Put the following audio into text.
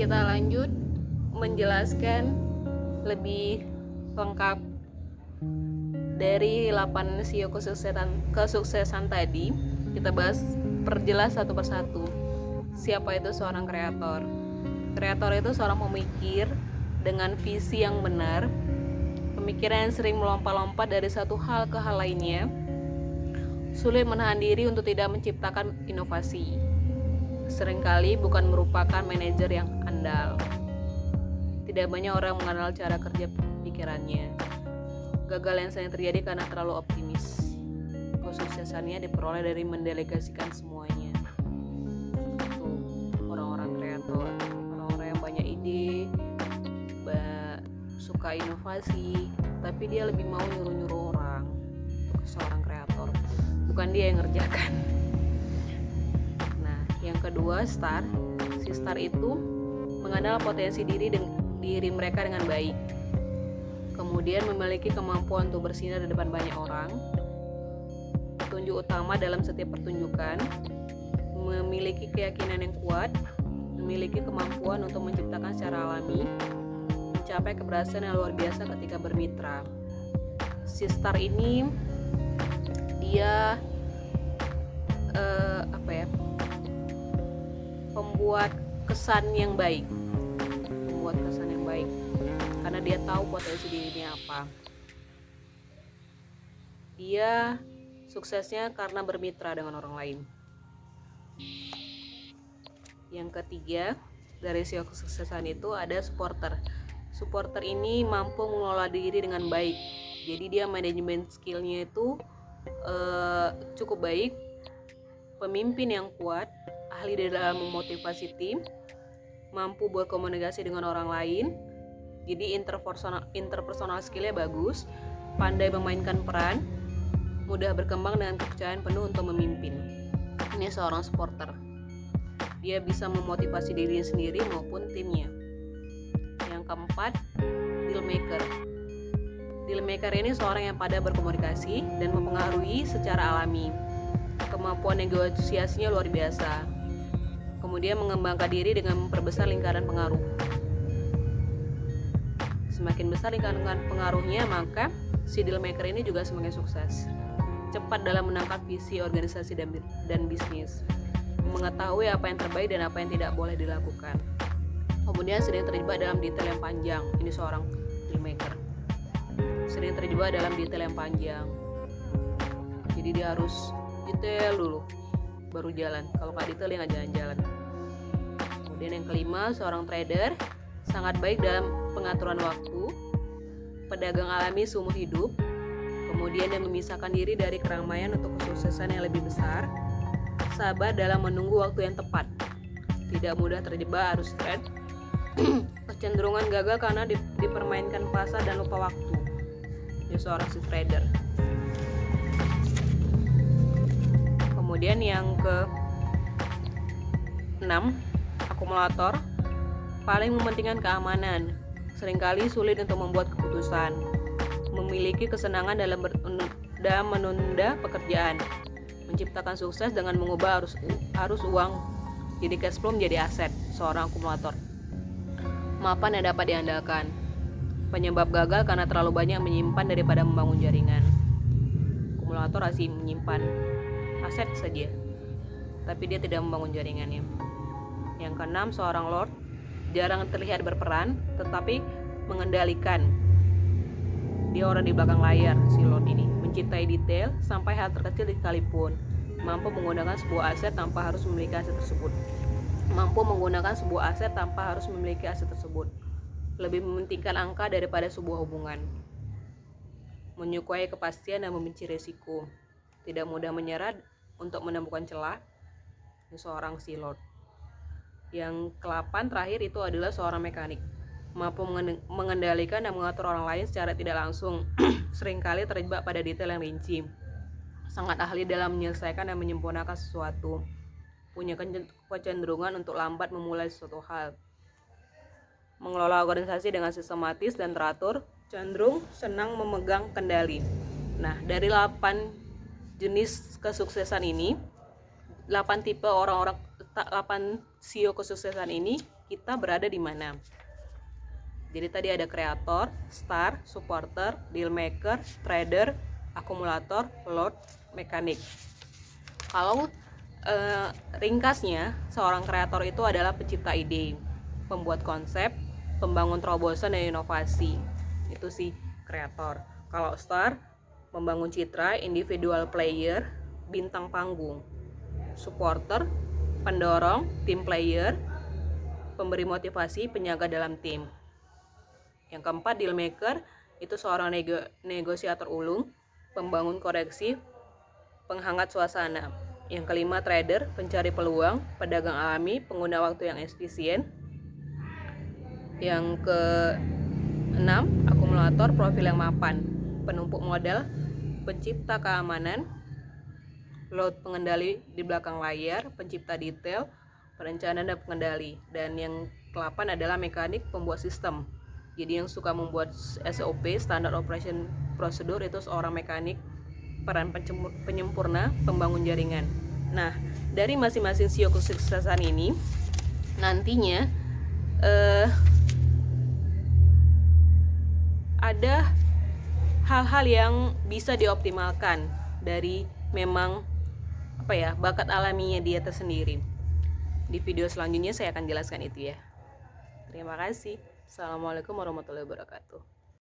kita lanjut menjelaskan lebih lengkap dari 8 sio kesuksesan tadi. Kita bahas perjelas satu persatu. Siapa itu seorang kreator? Kreator itu seorang pemikir dengan visi yang benar, pemikiran yang sering melompat-lompat dari satu hal ke hal lainnya, sulit menahan diri untuk tidak menciptakan inovasi. Seringkali bukan merupakan manajer yang andal. Tidak banyak orang mengenal cara kerja pikirannya. Gagal yang sering terjadi karena terlalu optimis. Kesuksesannya diperoleh dari mendelegasikan semuanya. Itu orang-orang kreator, orang-orang yang banyak ide, suka inovasi, tapi dia lebih mau nyuruh-nyuruh orang. Seorang kreator, bukan dia yang ngerjakan. Nah, yang kedua, star. Si star itu mengenal potensi diri mereka dengan baik, kemudian memiliki kemampuan untuk bersinar di depan banyak orang, petunjuk utama dalam setiap pertunjukan, memiliki keyakinan yang kuat, memiliki kemampuan untuk menciptakan secara alami, mencapai keberhasilan yang luar biasa ketika bermitra. Si star ini dia pembuat kesan yang baik, karena dia tahu potensi dirinya apa. Dia suksesnya karena bermitra dengan orang lain. Yang ketiga, dari sio kesuksesan itu ada supporter. Supporter ini mampu mengelola diri dengan baik. Jadi dia manajemen skillnya itu cukup baik, pemimpin yang kuat, ahli dalam memotivasi tim, mampu berkomunikasi dengan orang lain. Jadi interpersonal skillnya bagus, pandai memainkan peran, mudah berkembang dengan kepercayaan penuh untuk memimpin. Ini seorang supporter. Dia bisa memotivasi dirinya sendiri maupun timnya. Yang keempat, dealmaker. Dealmaker ini seorang yang pandai berkomunikasi dan mempengaruhi secara alami. Kemampuan negosiasinya luar biasa. Kemudian mengembangkan diri dengan memperbesar lingkaran pengaruh. Semakin besar lingkaran pengaruhnya, maka si dealmaker ini juga semakin sukses. Cepat dalam menangkap visi organisasi dan bisnis, mengetahui apa yang terbaik dan apa yang tidak boleh dilakukan. Kemudian sering terjebak dalam detail yang panjang. Ini seorang dealmaker. Sering terjebak dalam detail yang panjang. Jadi dia harus detail dulu, baru jalan. Kalau nggak detail, dia nggak jalan-jalan. Kemudian yang kelima, seorang trader. Sangat baik dalam pengaturan waktu, pedagang alami seumur hidup, kemudian dia memisahkan diri dari keramaian untuk kesuksesan yang lebih besar, sabar dalam menunggu waktu yang tepat, tidak mudah terjebak arus trade, kecenderungan gagal karena dipermainkan pasar dan lupa waktu. Dia seorang si trader. Kemudian yang ke-6, akumulator. Paling mementingkan keamanan, seringkali sulit untuk membuat keputusan, memiliki kesenangan dalam menunda pekerjaan, menciptakan sukses dengan mengubah arus uang jadi cash flow menjadi aset. Seorang akumulator. Mapan yang dapat diandalkan. Penyebab gagal karena terlalu banyak menyimpan daripada membangun jaringan. Akumulator asli menyimpan aset saja, tapi dia tidak membangun jaringannya. Yang keenam, seorang lord. Jarang terlihat berperan, tetapi mengendalikan. Dia orang di belakang layar, si lord ini. Mencintai detail sampai hal terkecil sekalipun. Mampu menggunakan sebuah aset tanpa harus memiliki aset tersebut. Lebih mementingkan angka daripada sebuah hubungan. Menyukai kepastian dan membenci resiko. Tidak mudah menyerah untuk menemukan celah. Ini seorang si lord. Yang ke-8 terakhir itu adalah seorang mekanik. Mampu mengendalikan dan mengatur orang lain secara tidak langsung. Seringkali terjebak pada detail yang rinci. Sangat ahli dalam menyelesaikan dan menyempurnakan sesuatu. Punya kecenderungan untuk lambat memulai sesuatu hal. Mengelola organisasi dengan sistematis dan teratur. Cenderung senang memegang kendali. Nah, dari 8 jenis kesuksesan ini, 8 tipe orang-orang 8 CEO kesuksesan ini kita berada di mana. Jadi tadi ada kreator, star, supporter, deal maker, trader, akumulator, lord, mekanik. Kalau ringkasnya, seorang kreator itu adalah pencipta ide, pembuat konsep, pembangun terobosan dan inovasi. Itu sih kreator. Kalau star, membangun citra, individual player, bintang panggung. Supporter, pendorong, team player, pemberi motivasi, penjaga dalam tim. Yang keempat, deal maker, itu seorang negosiator ulung, pembangun koreksi, penghangat suasana. Yang kelima, trader, pencari peluang, pedagang alami, pengguna waktu yang efisien. Yang keenam, akumulator, profil yang mapan, penumpuk modal, pencipta keamanan, load, pengendali di belakang layar, pencipta detail, perencana dan pengendali. Dan yang ke-8 adalah mekanik, pembuat sistem. Jadi yang suka membuat SOP, Standard Operation Procedure, itu seorang mekanik, peran penyempurna, pembangun jaringan. Nah, dari masing-masing CEO kesuksesan ini nantinya ada hal-hal yang bisa dioptimalkan dari memang bakat alaminya dia tersendiri. Di video selanjutnya saya akan jelaskan itu ya. Terima kasih. Assalamualaikum warahmatullahi wabarakatuh.